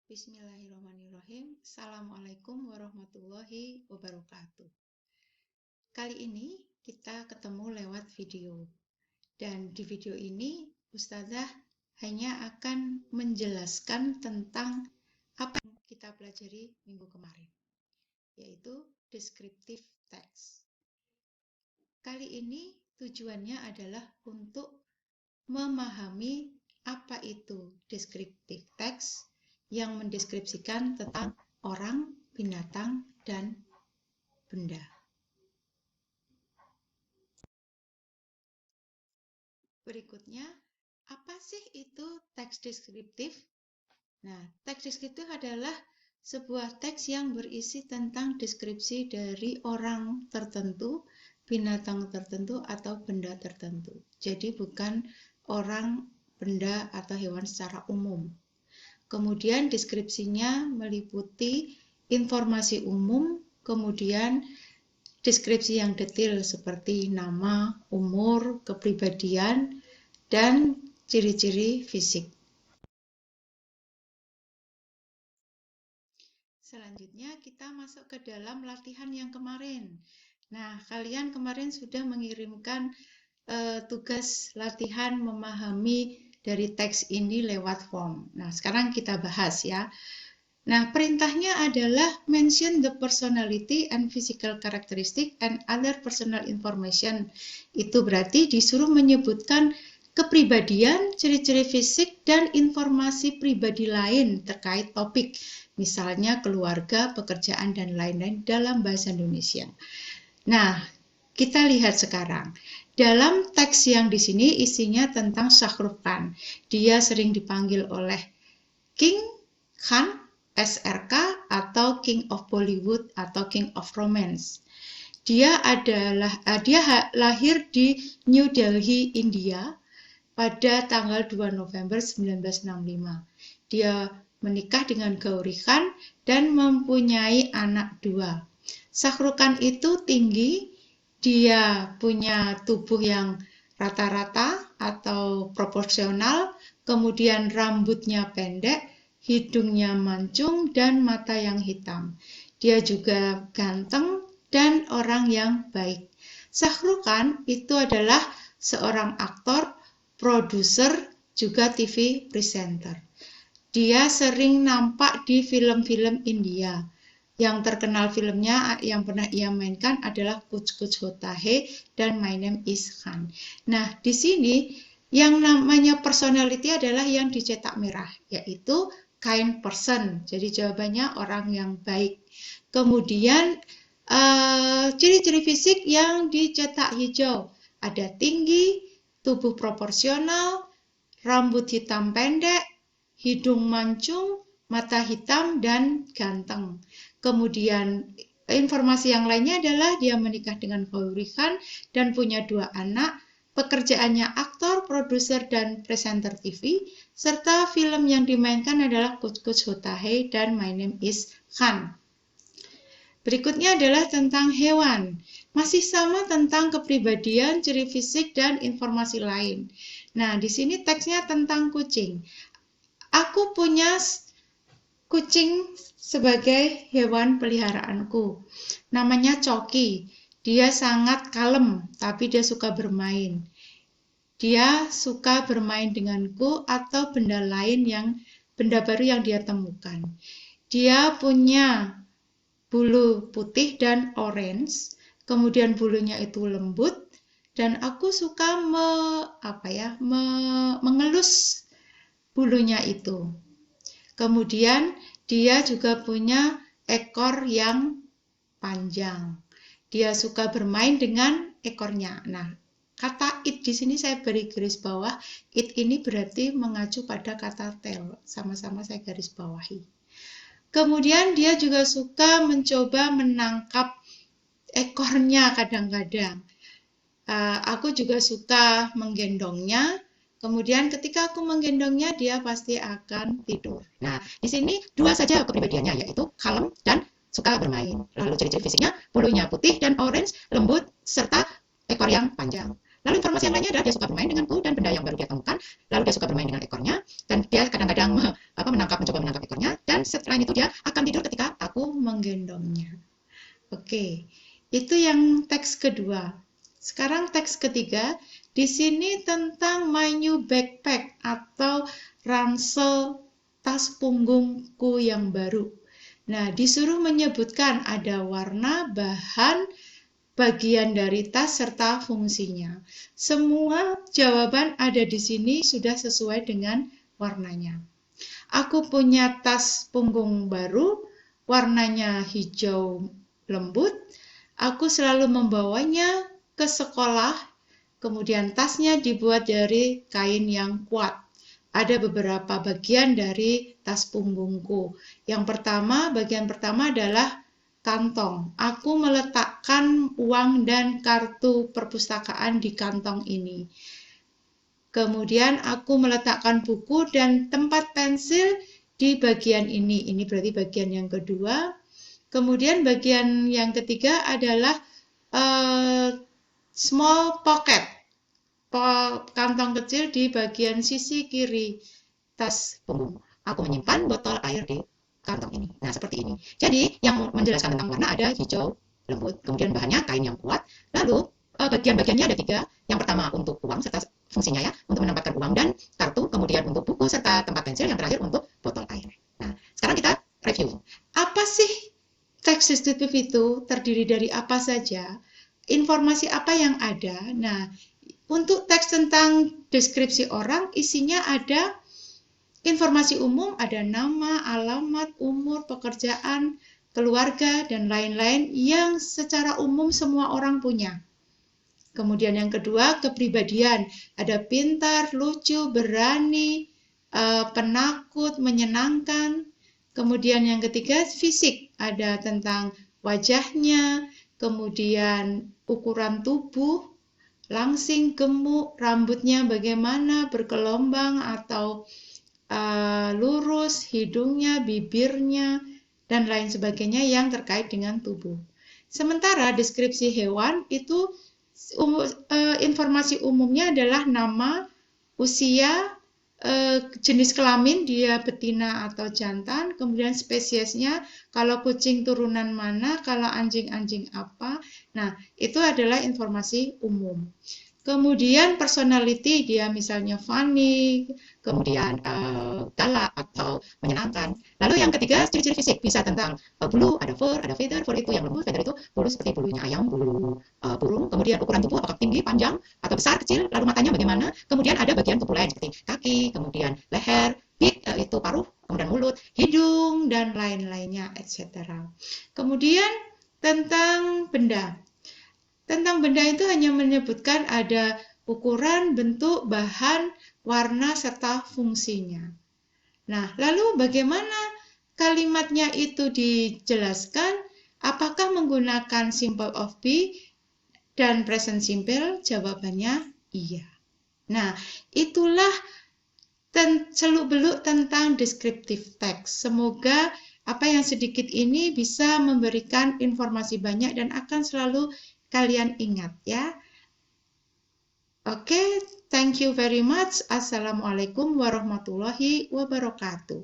Bismillahirrahmanirrahim. Assalamualaikum warahmatullahi wabarakatuh. Kali ini kita ketemu lewat video. Dan di video ini Ustazah hanya akan menjelaskan tentang apa yang kita pelajari minggu kemarin, yaitu descriptive text. Kali ini tujuannya adalah untuk memahami apa itu descriptive text yang mendeskripsikan tentang orang, binatang, dan benda. Berikutnya, apa sih itu teks deskriptif? Nah, teks deskriptif adalah sebuah teks yang berisi tentang deskripsi dari orang tertentu, binatang tertentu, atau benda tertentu. Jadi bukan orang, benda, atau hewan secara umum. Kemudian deskripsinya meliputi informasi umum, kemudian deskripsi yang detail seperti nama, umur, kepribadian, dan ciri-ciri fisik. Selanjutnya kita masuk ke dalam latihan yang kemarin. Nah, kalian kemarin sudah mengirimkan tugas latihan memahami dari teks ini lewat form. Nah, sekarang kita bahas ya. Nah, perintahnya adalah mention the personality and physical characteristic and other personal information. Itu berarti disuruh menyebutkan kepribadian, ciri-ciri fisik, dan informasi pribadi lain terkait topik. Misalnya keluarga, pekerjaan, dan lain-lain dalam bahasa Indonesia. Nah, kita lihat sekarang. Dalam teks yang di sini isinya tentang Shah Rukh Khan. Dia sering dipanggil oleh King Khan, SRK, atau King of Bollywood atau King of Romance. Dia lahir di New Delhi, India pada tanggal 2 November 1965. Dia menikah dengan Gauri Khan dan mempunyai anak 2. Shah Rukh Khan itu tinggi, dia punya tubuh yang rata-rata atau proporsional, kemudian rambutnya pendek, hidungnya mancung, dan mata yang hitam. Dia juga ganteng dan orang yang baik. Shah Rukh Khan itu adalah seorang aktor, produser, juga TV presenter. Dia sering nampak di film-film India. Yang terkenal filmnya yang pernah ia mainkan adalah Kuch Kuch Hota Hai dan My Name is Khan. Nah, di sini yang namanya personality adalah yang dicetak merah, yaitu kind person. Jadi jawabannya orang yang baik. Kemudian ciri-ciri fisik yang dicetak hijau. Ada tinggi, tubuh proporsional, rambut hitam pendek, hidung mancung, mata hitam, dan ganteng. Kemudian informasi yang lainnya adalah dia menikah dengan Gauri Khan dan punya 2 anak, pekerjaannya aktor, produser, dan presenter TV, serta film yang dimainkan adalah Kuch Kuch Hota Hai dan My Name is Khan. Berikutnya adalah tentang hewan. Masih sama tentang kepribadian, ciri fisik, dan informasi lain. Nah, di sini teksnya tentang kucing. Aku punya kucing sebagai hewan peliharaanku. Namanya Coki. Dia sangat kalem, tapi dia suka bermain. Dia suka bermain denganku atau benda baru yang dia temukan. Dia punya bulu putih dan orange, kemudian bulunya itu lembut, dan aku suka mengelus bulunya itu. Kemudian dia juga punya ekor yang panjang. Dia suka bermain dengan ekornya. Nah, kata it di sini saya beri garis bawah. It ini berarti mengacu pada kata tail. Sama-sama saya garis bawahi. Kemudian dia juga suka mencoba menangkap ekornya kadang-kadang. Aku juga suka menggendongnya. Kemudian ketika aku menggendongnya, dia pasti akan tidur. Nah, di sini 2 saja kepribadiannya, yaitu kalem dan suka bermain. Lalu ciri-ciri fisiknya, bulunya putih dan orange, lembut, serta ekor yang panjang. Lalu informasi yang lainnya adalah dia suka bermain denganku dan benda yang baru dia temukan. Lalu dia suka bermain dengan ekornya, dan dia kadang-kadang mencoba menangkap ekornya. Dan teks kedua. Sekarang teks ketiga, di sini tentang my new backpack atau ransel tas punggungku yang baru. Nah, disuruh menyebutkan ada warna, bahan, bagian dari tas, serta fungsinya. Semua jawaban ada di sini sudah sesuai dengan warnanya. Aku punya tas punggung baru, warnanya hijau lembut. Aku selalu membawanya ke sekolah, kemudian tasnya dibuat dari kain yang kuat. Ada beberapa bagian dari tas punggungku. Bagian pertama adalah kantong. Aku meletakkan uang dan kartu perpustakaan di kantong ini. Kemudian aku meletakkan buku dan tempat pensil di bagian ini. Ini berarti bagian yang kedua. Kemudian bagian yang ketiga adalah small pocket, kantong kecil di bagian sisi kiri tas punggung. Aku menyimpan botol air di kantong ini. Nah, seperti ini. Jadi, yang menjelaskan tentang warna ada hijau lembut, kemudian bahannya kain yang kuat, lalu bagian-bagiannya ada 3. Yang pertama untuk uang serta fungsinya ya, untuk menempatkan uang dan kartu, kemudian untuk buku serta tempat pensil, yang terakhir untuk botol air. Nah, sekarang kita review. Apa sih teks deskriptif itu? Terdiri dari apa saja? Informasi apa yang ada? Nah, untuk teks tentang deskripsi orang, isinya ada informasi umum, ada nama, alamat, umur, pekerjaan, keluarga, dan lain-lain yang secara umum semua orang punya. Kemudian yang kedua, kepribadian. Ada pintar, lucu, berani, penakut, menyenangkan. Kemudian yang ketiga, fisik. Ada tentang wajahnya, kemudian ukuran tubuh, langsing, gemuk, rambutnya bagaimana, bergelombang atau lurus, hidungnya, bibirnya, dan lain sebagainya yang terkait dengan tubuh. Sementara deskripsi hewan itu informasi umumnya adalah nama, usia, jenis kelamin, dia betina atau jantan, kemudian spesiesnya, kalau kucing turunan mana, kalau anjing-anjing apa. Nah, itu adalah informasi umum. Kemudian personality, dia misalnya funny, kemudian galak atau menyenangkan. Lalu yang ketiga, ciri-ciri fisik, bisa tentang bulu, ada fur, ada feather. Fur itu yang lembut, feather itu bulu seperti bulunya ayam, bulu burung. Kemudian ukuran tubuh, apakah tinggi, panjang, atau besar, kecil. Lalu matanya bagaimana. Kemudian ada bagian tubuh lain seperti kaki, kemudian leher, beak, itu paruh, kemudian mulut, hidung, dan lain-lainnya, etc. Kemudian tentang benda. Tentang benda itu hanya menyebutkan ada ukuran, bentuk, bahan, warna, serta fungsinya. Nah, lalu bagaimana kalimatnya itu dijelaskan? Apakah menggunakan simple of be dan present simple? Jawabannya iya. Nah, itulah seluk-beluk tentang descriptive text. Semoga apa yang sedikit ini bisa memberikan informasi banyak dan akan selalu kalian ingat ya. Oke, thank you very much. Assalamualaikum warahmatullahi wabarakatuh.